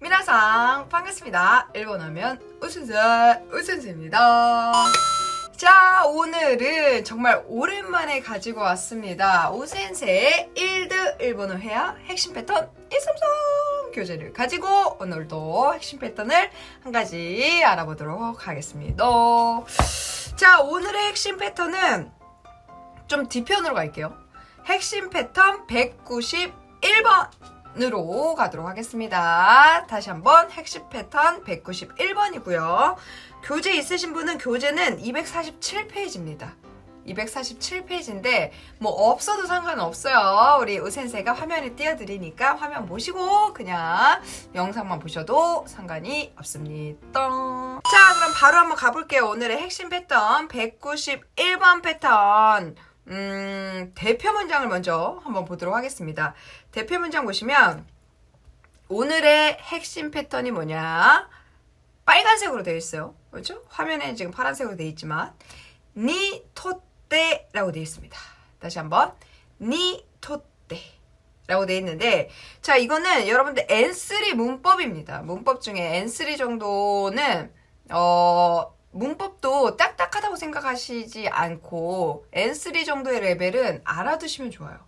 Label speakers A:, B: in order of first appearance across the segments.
A: 미나상 반갑습니다. 일본 하면 우순세입니다. 자, 오늘은 정말 오랜만에 가지고 왔습니다. 오센세의 1드 일본어 회화 핵심 패턴 133 교재를 가지고 오늘도 핵심 패턴을 한 가지 알아보도록 하겠습니다. 자, 오늘의 핵심 패턴은 좀 뒤편으로 갈게요. 핵심 패턴 191번으로 가도록 하겠습니다. 다시 한번 핵심 패턴 191번이고요. 교재 있으신 분은 교재는 247페이지입니다. 247페이지인데 뭐 없어도 상관없어요. 우리 의센세가 화면에 띄워드리니까 화면 보시고 그냥 영상만 보셔도 상관이 없습니다. 자, 그럼 바로 한번 가볼게요. 오늘의 핵심 패턴 191번 패턴 대표 문장을 먼저 한번 보도록 하겠습니다. 대표 문장 보시면 오늘의 핵심 패턴이 뭐냐? 빨간색으로 되어 있어요. 그렇죠? 화면에 지금 파란색으로 되어 있지만 니 토떼라고 되어 있습니다. 다시 한번 니 토떼라고 되어 있는데, 자, 이거는 여러분들 N3 문법입니다. 문법 중에 N3 정도는 문법도 딱딱하다고 생각하시지 않고 N3 정도의 레벨은 알아두시면 좋아요.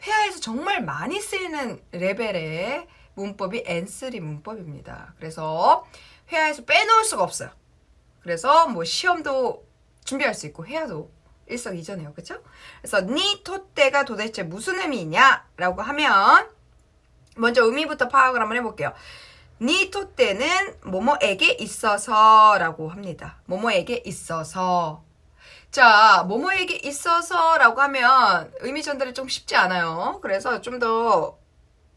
A: 회화에서 정말 많이 쓰이는 레벨의 문법이 N3 문법입니다. 그래서 회화에서 빼놓을 수가 없어요. 그래서 뭐 시험도 준비할 수 있고 회화도 일석이조네요. 그렇죠? 그래서 니 토떼가 도대체 무슨 의미냐라고 하면 먼저 의미부터 파악을 한번 해볼게요. 니 토떼는 뭐뭐에게 있어서 라고 합니다. 뭐뭐에게 있어서. 자, 뭐뭐에게 있어서 라고 하면 의미 전달이 좀 쉽지 않아요. 그래서 좀 더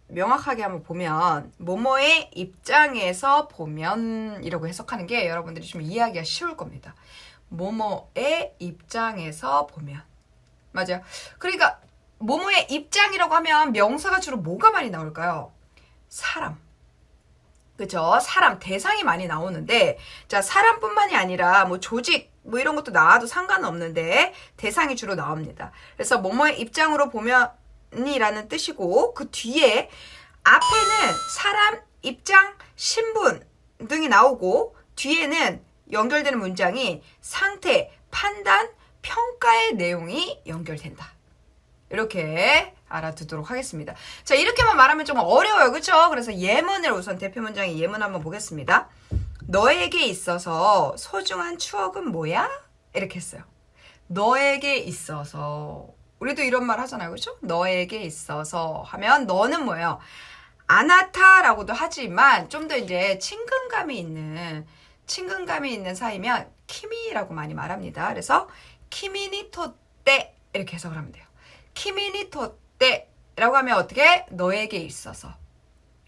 A: 명확하게 한번 보면 뭐뭐의 입장에서 보면 이라고 해석하는 게 여러분들이 좀 이해하기가 쉬울 겁니다. 뭐뭐의 입장에서 보면. 맞아요. 그러니까 뭐뭐의 입장이라고 하면 명사가 주로 뭐가 많이 나올까요? 사람. 그죠? 사람, 대상이 많이 나오는데, 자, 사람뿐만이 아니라 뭐 조직, 뭐 이런 것도 나와도 상관은 없는데 대상이 주로 나옵니다. 그래서 뭐뭐의 입장으로 보면이라는 뜻이고, 그 뒤에 앞에는 사람, 입장, 신분 등이 나오고 뒤에는 연결되는 문장이 상태, 판단, 평가의 내용이 연결된다. 이렇게 알아두도록 하겠습니다. 자, 이렇게만 말하면 좀 어려워요. 그쵸? 그래서 예문을 우선 대표 문장의 예문 한번 보겠습니다. 너에게 있어서 소중한 추억은 뭐야? 이렇게 했어요. 너에게 있어서. 우리도 이런 말 하잖아요. 그쵸? 너에게 있어서 하면 너는 뭐예요? 아나타라고도 하지만 좀 더 이제 친근감이 있는 사이면 키미라고 많이 말합니다. 그래서 키미니 토떼 이렇게 해석을 하면 돼요. 키미니 토떼라고 하면 어떻게? 너에게 있어서.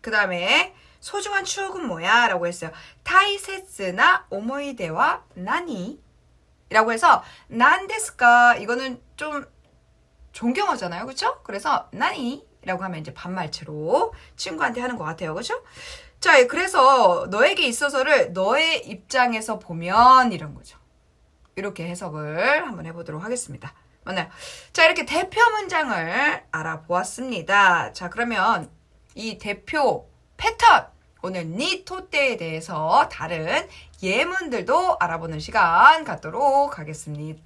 A: 그 다음에 소중한 추억은 뭐야? 라고 했어요. 타이세츠나 오모이데와 나니? 라고 해서 난데스까? 이거는 좀 존경어잖아요. 그쵸? 그래서 나니? 라고 하면 이제 반말체로 친구한테 하는 것 같아요. 그쵸? 자, 그래서 너에게 있어서를 너의 입장에서 보면 이런 거죠. 이렇게 해석을 한번 해보도록 하겠습니다. 맞나요? 자, 이렇게 대표 문장을 알아보았습니다. 자, 그러면 이 대표 패턴, 오늘 니 토떼에 대해서 다른 예문들도 알아보는 시간 갖도록 하겠습니다.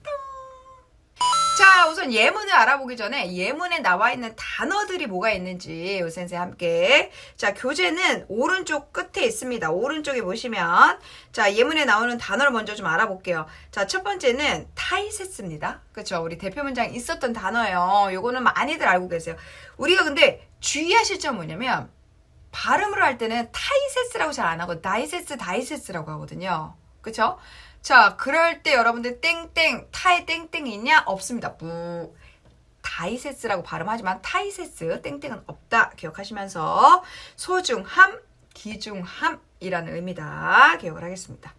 A: 자, 우선 예문을 알아보기 전에 예문에 나와 있는 단어들이 뭐가 있는지 우선생 함께. 자, 교재는 오른쪽 끝에 있습니다. 오른쪽에 보시면 자, 예문에 나오는 단어를 먼저 좀 알아볼게요. 자, 첫 번째는 타이세츠입니다. 그렇죠? 우리 대표 문장에 있었던 단어예요. 요거는 많이들 알고 계세요. 우리가 근데 주의하실 점은 뭐냐면 발음을 할 때는 타이세츠라고 잘 안 하고 다이세츠라고 하거든요. 그렇죠? 자, 그럴 때 여러분들 땡땡, 타에 땡땡이 있냐? 없습니다. 뿌. 다이세스라고 발음하지만 타이세스, 땡땡은 없다. 기억하시면서 소중함, 귀중함이라는 의미다. 기억을 하겠습니다.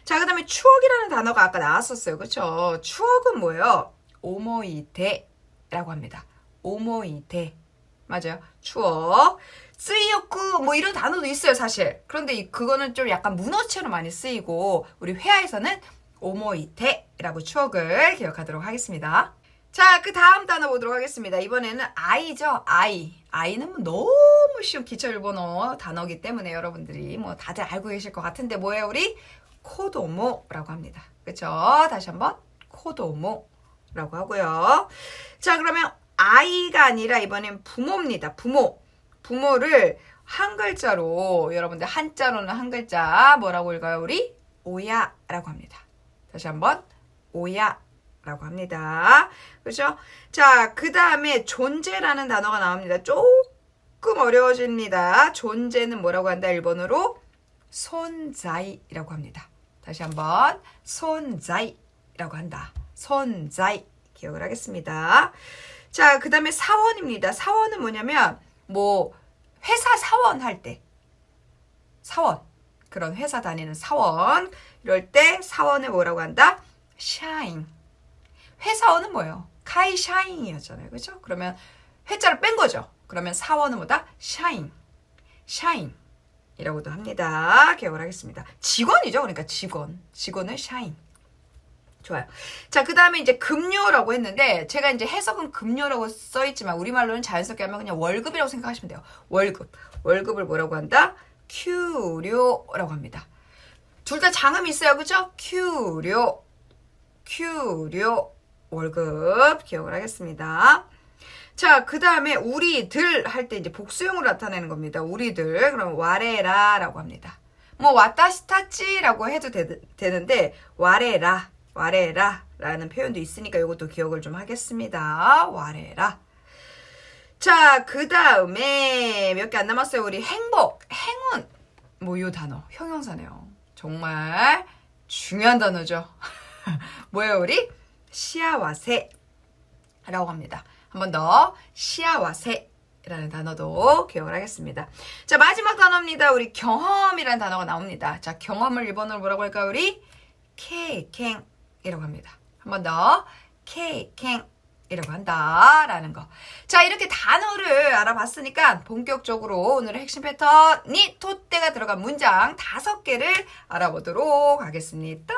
A: 자, 그 다음에 추억이라는 단어가 아까 나왔었어요. 그쵸? 추억은 뭐예요? 오모이데라고 합니다. 오모이데. 맞아요. 추억. 쓰이었고 뭐 이런 단어도 있어요, 사실. 그런데 그거는 좀 약간 문어체로 많이 쓰이고 우리 회화에서는 오모이테라고 추억을 기억하도록 하겠습니다. 자, 그 다음 단어 보도록 하겠습니다. 이번에는 아이죠. 아이는 뭐 너무 쉬운 기초 일본어 단어기 때문에 여러분들이 뭐 다들 알고 계실 것 같은데 뭐예요? 우리 코도모라고 합니다. 그쵸? 다시 한번 코도모라고 하고요. 자, 그러면 아이가 아니라 이번엔 부모입니다. 부모를 한 글자로 여러분들 한자로는 한 글자 뭐라고 읽어요? 우리 오야라고 합니다. 다시 한번 오야라고 합니다. 그렇죠? 자, 그 다음에 존재라는 단어가 나옵니다. 조금 어려워집니다. 존재는 뭐라고 한다? 일본어로 손자이라고 합니다. 다시 한번 손자이라고 한다. 손자이 기억을 하겠습니다. 자, 그 다음에 사원입니다. 사원은 뭐냐면 뭐 회사 사원 할 때 사원 그런 회사 다니는 사원 이럴 때 사원을 뭐라고 한다? 샤인. 회사원은 뭐예요? 카이샤인이었잖아요. 그죠? 그러면 회자를 뺀 거죠. 그러면 사원은 뭐다? 샤인이라고도 합니다. 기억을 하겠습니다. 직원이죠. 그러니까 직원은 샤인. 좋아요. 자, 그 다음에 이제 급료라고 했는데 제가 이제 해석은 급료라고 써있지만 우리말로는 자연스럽게 하면 그냥 월급이라고 생각하시면 돼요. 월급을 뭐라고 한다? 큐료라고 합니다. 둘 다 장음이 있어요. 그죠? 큐료 월급 기억을 하겠습니다. 자, 그 다음에 우리들 할 때 이제 복수형으로 나타내는 겁니다. 우리들 그럼 와레라라고 합니다. 뭐 와타시타치라고 해도 되는데 와레라라는 표현도 있으니까 이것도 기억을 좀 하겠습니다. 와레라. 자, 그 다음에 몇 개 안 남았어요. 우리 행복, 행운 뭐 요 단어 형용사네요. 정말 중요한 단어죠. 뭐예요? 우리 시아와세라고 합니다. 한 번 더 시아와세라는 단어도 기억을 하겠습니다. 자, 마지막 단어입니다. 우리 경험이라는 단어가 나옵니다. 자, 경험을 일본어로 뭐라고 할까요? 우리 케이켄이라고 합니다. 한 번 더 케이켄이라고 한다라는 거. 자, 이렇게 단어를 알아봤으니까 본격적으로 오늘의 핵심 패턴이 토대가 들어간 문장 5개를 알아보도록 하겠습니다.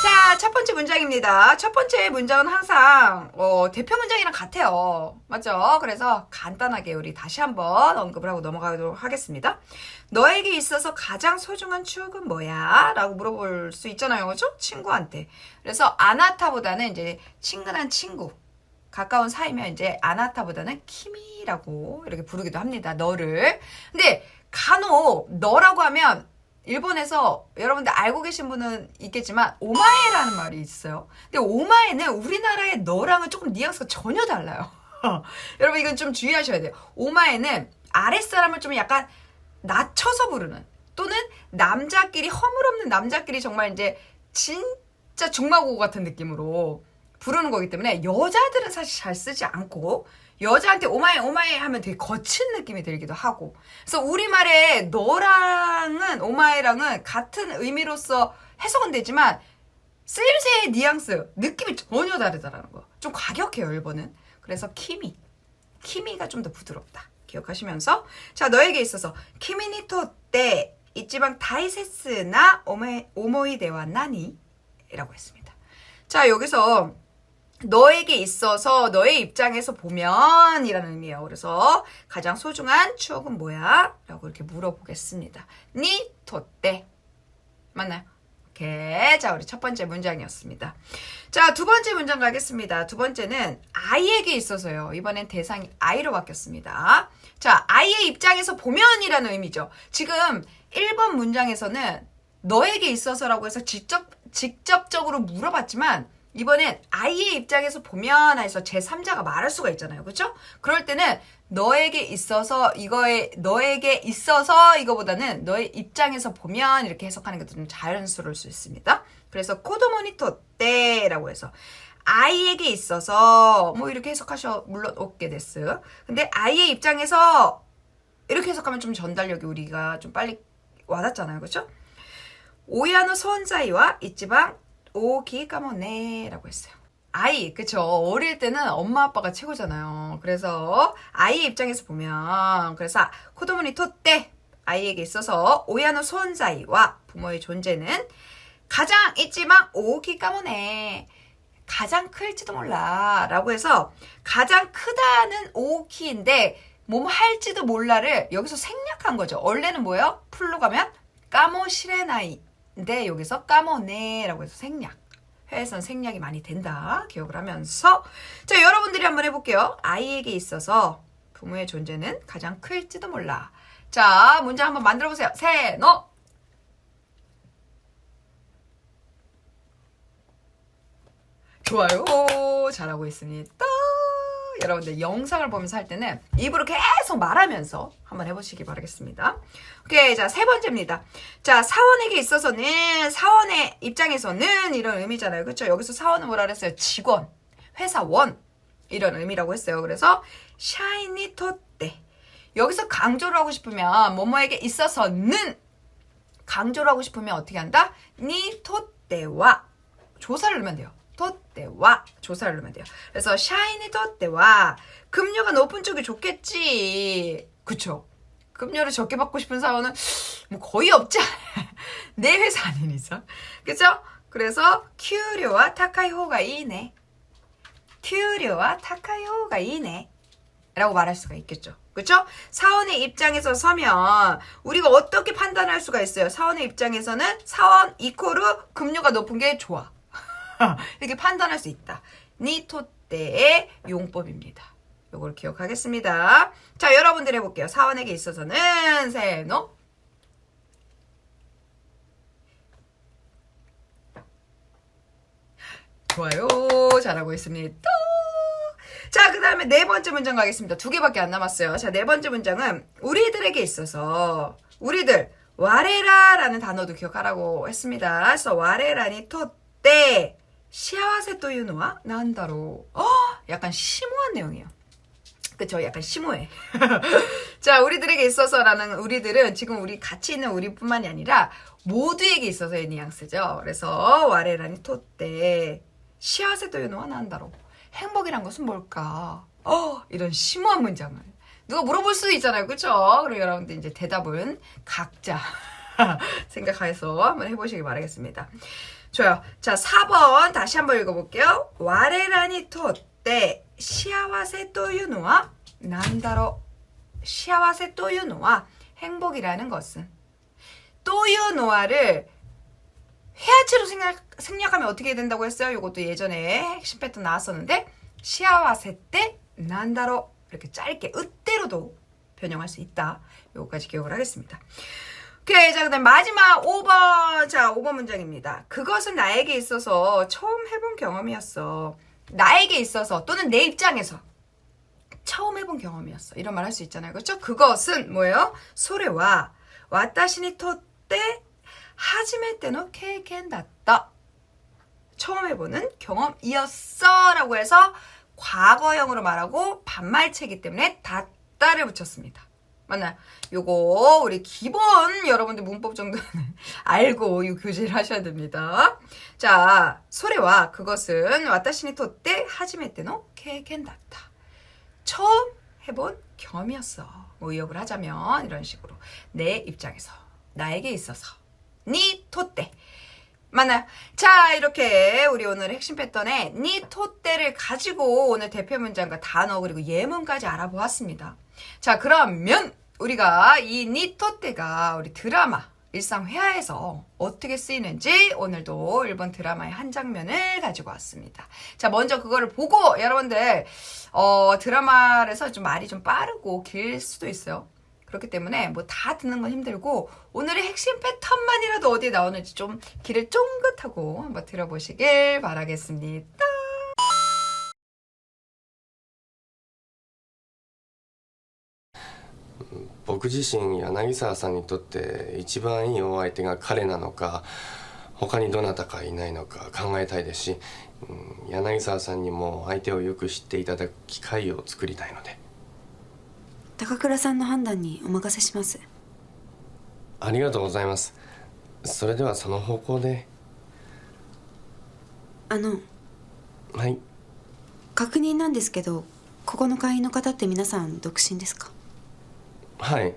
A: 자, 첫 번째 문장입니다. 첫 번째 문장은 항상 대표 문장이랑 같아요. 맞죠? 그래서 간단하게 우리 다시 한번 언급을 하고 넘어가도록 하겠습니다. 너에게 있어서 가장 소중한 추억은 뭐야? 라고 물어볼 수 있잖아요. 그죠? 친구한테. 그래서 아나타보다는 이제 친근한 친구. 가까운 사이면 이제 아나타보다는 키미라고 이렇게 부르기도 합니다. 너를. 근데 간혹 너라고 하면 일본에서 여러분들 알고 계신 분은 있겠지만 오마에라는 말이 있어요. 근데 오마에는 우리나라의 너랑은 조금 뉘앙스가 전혀 달라요. 여러분 이건 좀 주의하셔야 돼요. 오마에는 아랫사람을 좀 약간 낮춰서 부르는 또는 남자끼리 허물없는 남자끼리 정말 이제 진짜 중마고 같은 느낌으로 부르는 거기 때문에 여자들은 사실 잘 쓰지 않고 여자한테 오마에 하면 되게 거친 느낌이 들기도 하고 그래서 우리말에 너랑은 오마에랑은 같은 의미로서 해석은 되지만 쓰임새의 뉘앙스 느낌이 전혀 다르다라는 거 좀 과격해요 일본은. 그래서 키미가 좀 더 부드럽다 기억하시면서 자 너에게 있어서 키미니 토떼 이치방 다이세스나 오모이데와 나니? 라고 했습니다. 자 여기서 너에게 있어서 너의 입장에서 보면 이라는 의미예요. 그래서 가장 소중한 추억은 뭐야? 라고 이렇게 물어보겠습니다. 니 토떼 맞나요? 오케이. 자 우리 첫 번째 문장이었습니다. 자 두 번째 문장 가겠습니다. 두 번째는 아이에게 있어서요. 이번엔 대상이 아이로 바뀌었습니다. 자 아이의 입장에서 보면이라는 의미죠. 지금 1번 문장에서는 너에게 있어서라고 해서 직접적으로 물어봤지만 이번엔 아이의 입장에서 보면 해서 제3자가 말할 수가 있잖아요. 그렇죠? 그럴 때는 너에게 있어서 너에게 있어서 이거보다는 너의 입장에서 보면 이렇게 해석하는 게 좀 자연스러울 수 있습니다. 그래서 코도모니 토떼라고 해서 아이에게 있어서 뭐 이렇게 물론 오케이 데스. 근데 아이의 입장에서 이렇게 해석하면 좀 전달력이 우리가 좀 빨리 와닿잖아요. 그렇죠? 오야노 손자이와 이치방 오기까모네 라고 했어요. 아이 그쵸 어릴 때는 엄마 아빠가 최고잖아요. 그래서 아이의 입장에서 보면 그래서 코도모니 토떼 아이에게 있어서 오야노 손자이와 부모의 존재는 가장 있지만 오기까모네 가장 클지도 몰라 라고 해서 가장 크다는 오키인데 뭐 할지도 몰라를 여기서 생략한 거죠. 원래는 뭐예요? 풀로 가면 까모시레나이인데 여기서 까모네라고 해서 생략. 회에서는 생략이 많이 된다. 기억을 하면서 자, 여러분들이 한번 해볼게요. 아이에게 있어서 부모의 존재는 가장 클지도 몰라. 자, 문장 한번 만들어 보세요. 세노. 좋아요. 잘하고 있습니다. 여러분들 영상을 보면서 할 때는 입으로 계속 말하면서 한번 해보시기 바라겠습니다. 오케이, 자, 세 번째입니다. 자, 사원에게 있어서는, 사원의 입장에서는 이런 의미잖아요. 그렇죠? 여기서 사원은 뭐라 그랬어요? 직원, 회사원 이런 의미라고 했어요. 그래서 샤이니 토떼, 여기서 강조를 하고 싶으면 뭐뭐에게 있어서는 강조를 하고 싶으면 어떻게 한다? 니 토떼와 조사를 넣으면 돼요. 토떼와 조사를 넣으면 돼요. 그래서 샤이니 토떼와 급료가 높은 쪽이 좋겠지. 그쵸? 급료를 적게 받고 싶은 사원은 뭐 거의 없지 않아요. 내 회사 아닌 이상. 그쵸? 그래서 큐료와 타카이 호가 이네. 큐료와 타카이 호가 이네. 라고 말할 수가 있겠죠. 그쵸? 사원의 입장에서 서면 우리가 어떻게 판단할 수가 있어요? 사원의 입장에서는 사원 이코르 급료가 높은 게 좋아. 이렇게 판단할 수 있다. 니토떼의 용법입니다. 요걸 기억하겠습니다. 자, 여러분들 해볼게요. 사원에게 있어서는 세노. 좋아요. 잘하고 있습니다. 자, 그 다음에 네 번째 문장 가겠습니다. 두 개밖에 안 남았어요. 자, 네 번째 문장은 우리들에게 있어서 우리들 와레라라는 단어도 기억하라고 했습니다. 그래서 와레라니 토떼 시아와세 또いうのは なんだろう? 약간 심오한 내용이에요. 그쵸? 약간 심오해. 자, 우리들에게 있어서라는 우리들은 지금 우리 같이 있는 우리뿐만이 아니라 모두에게 있어서의 뉘앙스죠. 그래서 와레라니 토떼 시아와세 또いうのは なんだろう? 행복이란 것은 뭘까? 이런 심오한 문장을 누가 물어볼 수도 있잖아요. 그쵸? 그리고 여러분들 이제 대답은 각자 생각해서 한번 해보시기 바라겠습니다. 좋아요. 자, 4번 다시 한번 읽어볼게요. 와레라니 토떼 시아와세 또いうのは なんだろう? 시아와세 또いうのは 행복이라는 것은 또いうのは를 해야지로 생략하면 어떻게 된다고 했어요? 이것도 예전에 핵심 패턴 나왔었는데 시아와세 때なんだろう? 이렇게 짧게 으때로도 변형할 수 있다. 요거까지 기억을 하겠습니다. 오케이. 자, 그 다음 마지막 5번. 자, 5번 문장입니다. 그것은 나에게 있어서 처음 해본 경험이었어. 나에게 있어서 또는 내 입장에서 처음 해본 경험이었어. 이런 말 할 수 있잖아요. 그렇죠? 그것은 뭐예요? 소레와 와타시니 토떼 하지메 때노 케이켄 다った. 처음 해보는 경험이었어 라고 해서 과거형으로 말하고 반말체이기 때문에 다따를 붙였습니다. 맞나요? 요거 우리 기본 여러분들 문법 정도는 알고 이 교재를 하셔야 됩니다. 자, 소레와 그것은 와타시니 토떼 하지메 때노 케이켄 다った. 처음 해본 경험이었어. 뭐 의역을 하자면 이런 식으로 내 입장에서 나에게 있어서 니 토떼 맞나요? 자, 이렇게 우리 오늘 핵심 패턴에 니 토떼를 가지고 오늘 대표 문장과 단어 그리고 예문까지 알아보았습니다. 자, 그러면 우리가 이 니 토떼가 우리 드라마 일상 회화에서 어떻게 쓰이는지 오늘도 일본 드라마의 한 장면을 가지고 왔습니다. 자, 먼저 그거를 보고 여러분들 드라마에서 좀 말이 좀 빠르고 길 수도 있어요. 그렇기 때문에 뭐 다 듣는 건 힘들고 오늘의 핵심 패턴만이라도 어디에 나오는지 좀 귀를 쫑긋하고 한번 들어보시길 바라겠습니다.
B: 僕自身柳沢さんにとって一番いいお相手が彼なのか他にどなたかいないのか考えたいですし、柳沢さんにも相手をよく知っていただく機会を作りたいので。
C: 高倉さんの判断にお任せします。
B: ありがとうございます。それではその方向で。はい。
C: 確認なんですけど、ここの会員の方って皆さん独身ですか？
B: はい。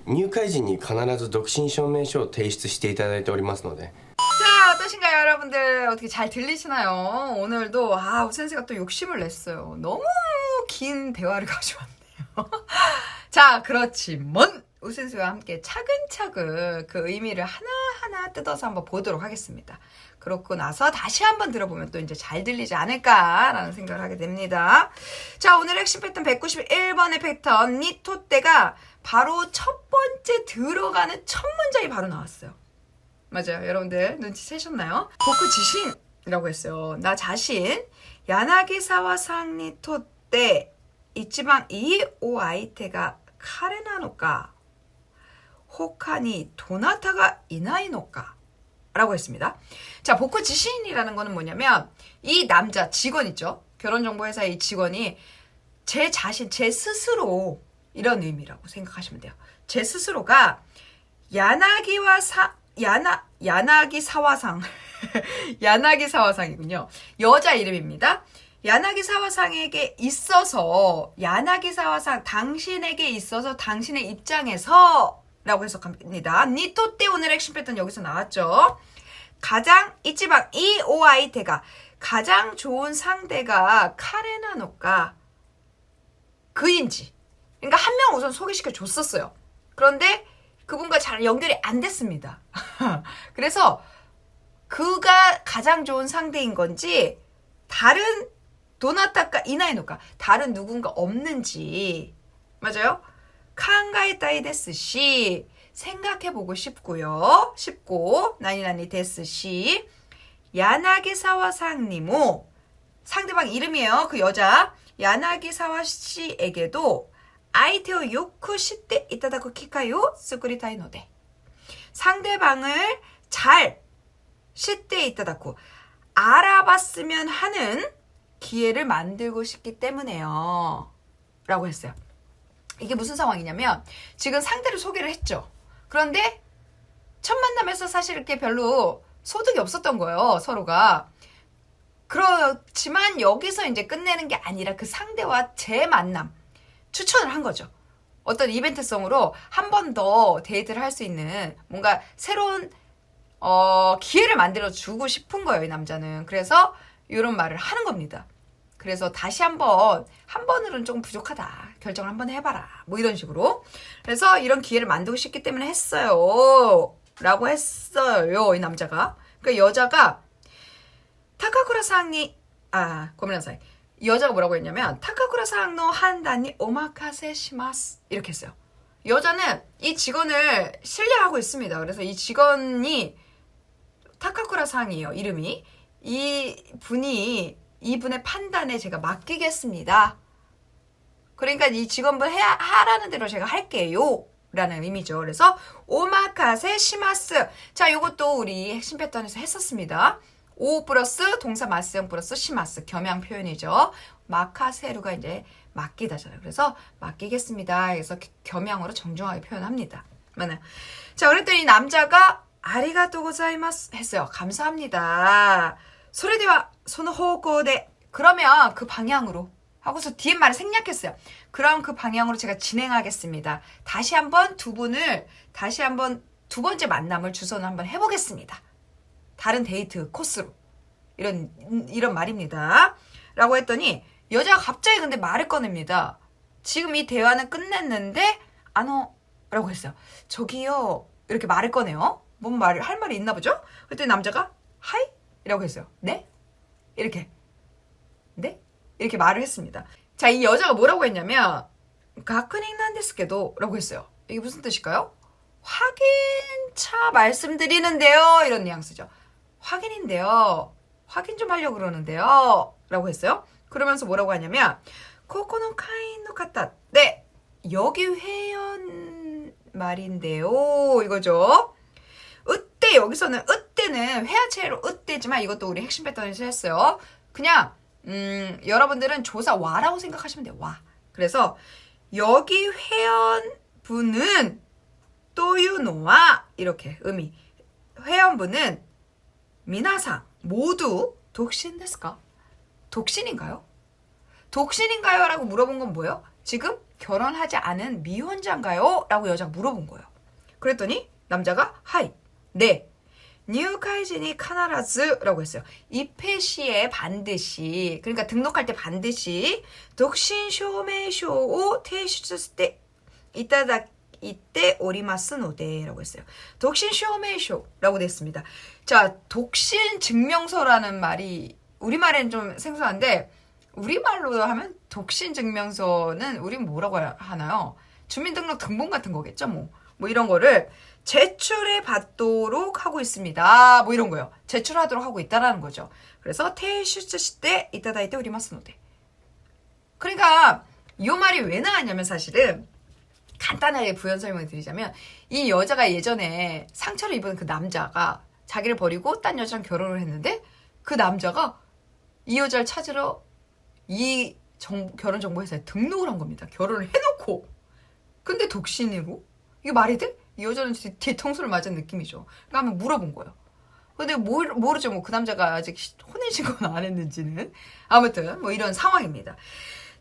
B: 入会時に必ず独身証明書を提出していただいておりますので。
A: 자, 어떠신가요, 여러분들? 어떻게 잘 들리시나요? 오늘도 우센스가 또 욕심을 냈어요. 너무 긴 대화를 가져왔네요. 자, 그렇지만 우센스와 함께 차근차근 그 의미를 하나하나 뜯어서 한번 보도록 하겠습니다. 그렇고 나서 다시 한번 들어보면 또 이제 잘 들리지 않을까라는 생각을 하게 됩니다. 자, 오늘 핵심 패턴 191번의 패턴 니토떼가 바로 첫 번째 들어가는 첫 문장이 바로 나왔어요. 맞아요. 여러분들 눈치채셨나요? 보쿠 지신이라고 했어요. 나 자신 야나기사와 상니토떼 이치방 이 오 아이테가 카레나노까 호카니 도나타가 이나이노까 라고 했습니다. 자, 보쿠 지신이라는 거는 뭐냐면 이 남자 직원 있죠. 결혼정보회사의 이 직원이 제 자신, 제 스스로 이런 의미라고 생각하시면 돼요. 제 스스로가 야나기 사와상 야나기 사와상이군요. 여자 이름입니다. 야나기 사와상에게 있어서 야나기 사와상 당신에게 있어서 당신의 입장에서 라고 해석합니다. 니토떼 오늘 핵심 패턴 여기서 나왔죠. 가장 이치방 이 오 아이테가 가장 좋은 상대가 카레나노까 그인지 그러니까 한 명 우선 소개시켜 줬었어요. 그런데 그분과 잘 연결이 안 됐습니다. 그래서 그가 가장 좋은 상대인 건지 다른 도나타까 이나이노까 다른 누군가 없는지 맞아요? 칸가이타이 데스시 생각해보고 싶고요. 싶고 나니나니 데스시 야나기사와 상니모 상대방 이름이에요. 그 여자 야나기사와 씨에게도 아이테오 요쿠 시때 이타다쿠 키카요 스쿠리타이노데 상대방을 잘 시때 이타다쿠 알아봤으면 하는 기회를 만들고 싶기 때문에요. 라고 했어요. 이게 무슨 상황이냐면 지금 상대를 소개를 했죠. 그런데 첫 만남에서 사실 이렇게 별로 소득이 없었던 거예요. 서로가. 그렇지만 여기서 이제 끝내는 게 아니라 그 상대와 재만남 추천을 한 거죠. 어떤 이벤트성으로 한 번 더 데이트를 할 수 있는 뭔가 새로운 기회를 만들어 주고 싶은 거예요. 이 남자는. 그래서 이런 말을 하는 겁니다. 그래서 다시 한 번으로는 조금 부족하다. 결정을 한번 해봐라. 뭐 이런 식으로. 그래서 이런 기회를 만들고 싶기 때문에 했어요. 라고 했어요. 이 남자가. 그러니까 여자가 타카쿠라 상이 고민나사이. 여자가 뭐라고 했냐면 타카쿠라 상노 한단이 오마카세 시마스 이렇게 했어요. 여자는 이 직원을 신뢰하고 있습니다. 그래서 이 직원이 타카쿠라 상이에요. 이름이. 이분의 판단에 제가 맡기겠습니다. 그러니까 이 직원분 하라는 대로 제가 할게요. 라는 의미죠. 그래서 오마카세 시마스. 자, 요것도 우리 핵심 패턴에서 했었습니다. 오 플러스 동사 마스형 플러스 시마스. 겸양 표현이죠. 마카세루가 이제 맡기다잖아요. 그래서 맡기겠습니다. 그래서 겸양으로 정중하게 표현합니다. 맞나요? 자, 그랬더니 남자가 아리가또 고자이마스 했어요. 감사합니다. 소레대와 소노호고대 그러면 그 방향으로 하고서 뒤에 말을 생략했어요. 그럼 그 방향으로 제가 진행하겠습니다. 다시 한번 두 번째 만남을 주선을 한번 해보겠습니다. 다른 데이트 코스로 이런 말입니다. 라고 했더니 여자가 갑자기 근데 말을 꺼냅니다. 지금 이 대화는 끝냈는데 라고 했어요. 저기요 이렇게 말을 꺼내요. 뭔 말을 할 말이 있나 보죠? 그랬더니 남자가 하이? 이라고 했어요. 네? 이렇게 네? 이렇게 말을 했습니다. 자, 이 여자가 뭐라고 했냐면 가쿠닝 난데스케도 라고 했어요. 이게 무슨 뜻일까요? 확인차 말씀드리는데요. 이런 뉘앙스죠. 확인인데요. 확인 좀 하려고 그러는데요. 라고 했어요. 그러면서 뭐라고 하냐면 코코노 카인노 카타 네 여기 회원 말인데요. 이거죠. 으때 여기서는 으때는 회화체로 으때지만 이것도 우리 핵심 패턴에서 했어요. 그냥 여러분들은 조사 와라고 생각하시면 돼요. 와. 그래서 여기 회원분은 또유노와 이렇게 의미. 회원분은 미나상 모두 독신 데스까? 독신인가요? 독신인가요? 라고 물어본 건 뭐예요? 지금 결혼하지 않은 미혼자인가요? 라고 여자가 물어본 거예요. 그랬더니 남자가 하이 네入会時に 必ず라고 했어요. 입회 시에 반드시, 그러니까 등록할 때 반드시 独身証明書を提出していただいておりますので라고 했어요. 独身証明書라고 됐습니다. 자, 독신 증명서라는 말이 우리말엔 좀 생소한데 우리말로 하면 독신 증명서는 우린 뭐라고 하나요? 주민등록 등본 같은 거겠죠, 뭐 이런 거를 제출해 받도록 하고 있습니다. 뭐 이런 거요. 제출하도록 하고 있다라는 거죠. 그래서 테이슈츠시테 이타다이테 오리마스노데. 그러니까 이 말이 왜 나왔냐면 사실은 간단하게 부연 설명을 드리자면 이 여자가 예전에 상처를 입은 그 남자가 자기를 버리고 딴 여자랑 결혼을 했는데 그 남자가 이 여자를 찾으러 이 결혼정보회사에 등록을 한 겁니다. 결혼을 해놓고. 근데 독신으로? 이게 말이 돼? 이 여자는 뒤통수를 맞은 느낌이죠. 그러니까 한번 물어본 거예요. 근데 모르죠. 뭐 그 남자가 아직 혼인신고는 안 했는지는. 아무튼 뭐 이런 상황입니다.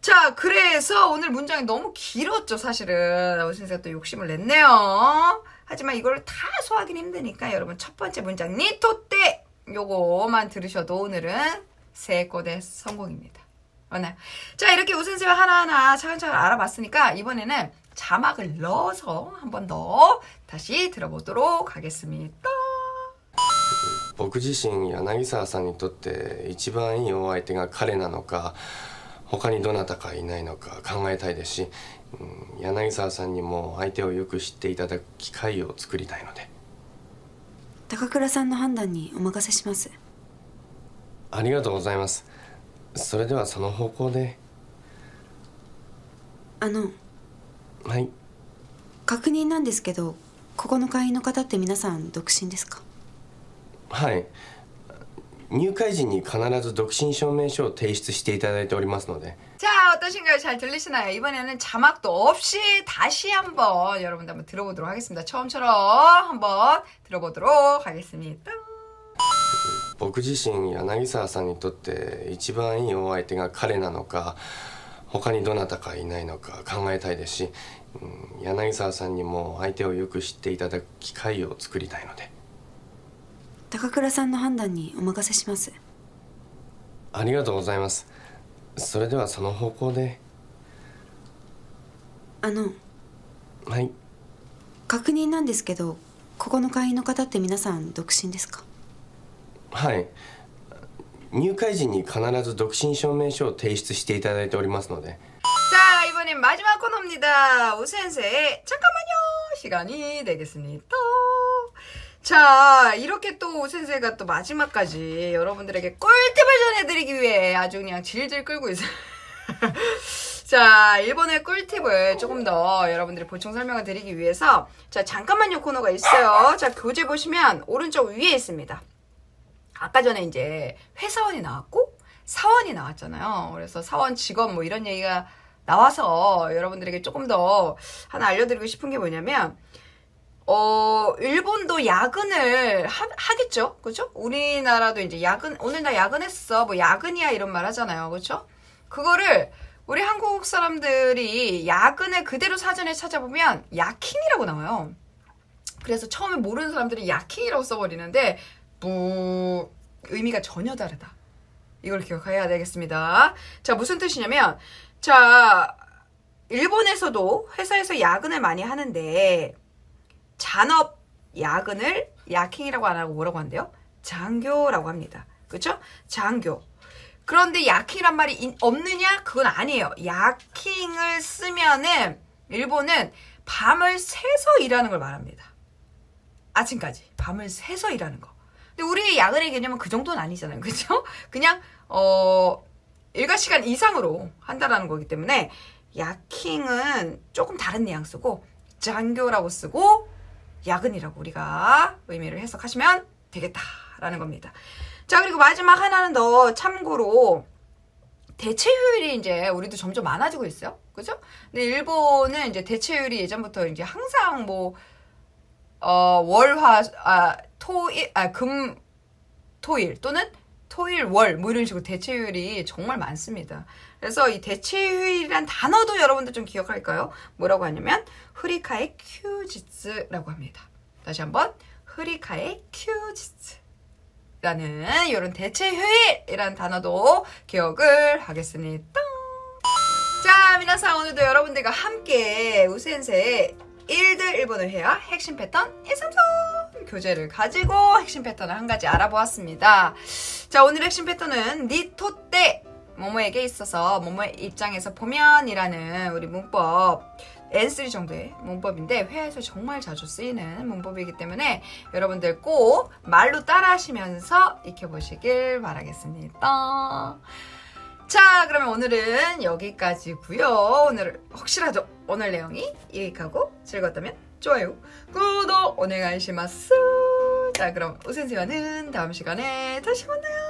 A: 자, 그래서 오늘 문장이 너무 길었죠, 사실은. 오신세가 또 욕심을 냈네요. 하지만 이걸 다 소화하긴 힘드니까 여러분 첫 번째 문장 니토떼 요거만 들으셔도 오늘은 세코데 성공입니다. 맞나요? 자, 이렇게 오신세가 하나하나 차근차근 알아봤으니까 이번에는 자막을 넣어서 한 번 더 다시 들어보도록 하겠습니다.
B: 僕自身柳沢さんにとって一番いいお相手が彼なのか他にどなたかいないのか考えたいですし、柳沢さんにも相手をよく知っていただく機会を作りたいので。
C: 高倉さんの判断にお任せします。
B: ありがとうございます。それではその方向で。はい。
C: 確認なんですけど、ここの会員の方って皆さん独身ですか？
B: はい。入会時に必ず独身証明書を提出していただいておりますので。
A: 자, 어떠신가요? 잘 들리시나요? 이번에는 자막도 없이 다시 한번 여러분들 한번 들어보도록 하겠습니다. 처음처럼 한번 들어보도록 하겠습니다.
B: 僕自身柳沢さんにとって一番いいお相手が彼なのか他にどなたかいないのか考えたいですし、柳沢さんにも相手をよく知っていただく機会を作りたいので。
C: 高倉さんの判断にお任せします。
B: ありがとうございます。それではその方向で。はい。
C: 確認なんですけど、ここの会員の方って皆さん独身ですか？
B: はい。入会時に必ず独身証明書を提出していただいておりますので。
A: 자, 이번엔 마지막 코너입니다. 오센세의 잠깐만요 시간이 되겠습니다. 자, 이렇게 또 오센세가 또 마지막까지 여러분들에게 꿀팁을 전해드리기 위해 아주 그냥 질질 끌고 있어요. 자, 일본의 꿀팁을 조금 더 여러분들이 보충 설명을 드리기 위해서 자, 잠깐만요 코너가 있어요. 자, 교재 보시면 오른쪽 위에 있습니다. 아까 전에 이제 회사원이 나왔고 사원이 나왔잖아요. 그래서 사원 직원 뭐 이런 얘기가 나와서 여러분들에게 조금 더 하나 알려드리고 싶은 게 뭐냐면 일본도 야근을 하겠죠. 그렇죠? 우리나라도 이제 야근, 오늘 나 야근했어. 뭐 야근이야 이런 말 하잖아요. 그렇죠? 그거를 우리 한국 사람들이 야근을 그대로 사전에 찾아보면 야킹이라고 나와요. 그래서 처음에 모르는 사람들이 야킹이라고 써버리는데 의미가 전혀 다르다. 이걸 기억해야 되겠습니다. 자, 무슨 뜻이냐면 자, 일본에서도 회사에서 야근을 많이 하는데 잔업 야근을 야킹이라고 안 하고 뭐라고 한대요? 장교라고 합니다. 그렇죠? 장교. 그런데 야킹이란 말이 없느냐? 그건 아니에요. 야킹을 쓰면은 일본은 밤을 새서 일하는 걸 말합니다. 아침까지 밤을 새서 일하는 거. 근데 우리의 야근의 개념은 그 정도는 아니잖아요. 그렇죠? 그냥 일과 시간 이상으로 한다라는 거기 때문에 야킹은 조금 다른 뉘앙스고 장교라고 쓰고 야근이라고 우리가 의미를 해석하시면 되겠다라는 겁니다. 자, 그리고 마지막 하나는 더 참고로 대체휴일이 이제 우리도 점점 많아지고 있어요. 그죠? 근데 일본은 이제 대체휴일이 예전부터 이제 항상 뭐 토일 또는 토일 월 뭐 이런 식으로 대체휴일이 정말 많습니다. 그래서 이 대체휴일이란 단어도 여러분들 좀 기억할까요? 뭐라고 하냐면 후리카이 큐지츠라고 합니다. 다시 한번 흐리카의 큐지츠라는 이런 대체 휴일이라는 단어도 기억을 하겠습니다. 자,皆さん 오늘도 여러분들과 함께 우센세의 1대 일본어 회화 핵심 패턴 1, 3, 4 교재를 가지고 핵심 패턴을 한 가지 알아보았습니다. 자, 오늘 핵심 패턴은 니토때 뭐뭐에게 있어서 뭐뭐의 입장에서 보면이라는 우리 문법 N3 정도의 문법인데 회화에서 정말 자주 쓰이는 문법이기 때문에 여러분들 꼭 말로 따라 하시면서 익혀보시길 바라겠습니다. 자, 그러면 오늘은 여기까지고요. 오늘 혹시라도 오늘 내용이 유익하고 즐거웠다면 좋아요, 구독 오네가이시마스. 자, 그럼 우센세와는 다음 시간에 다시 만나요.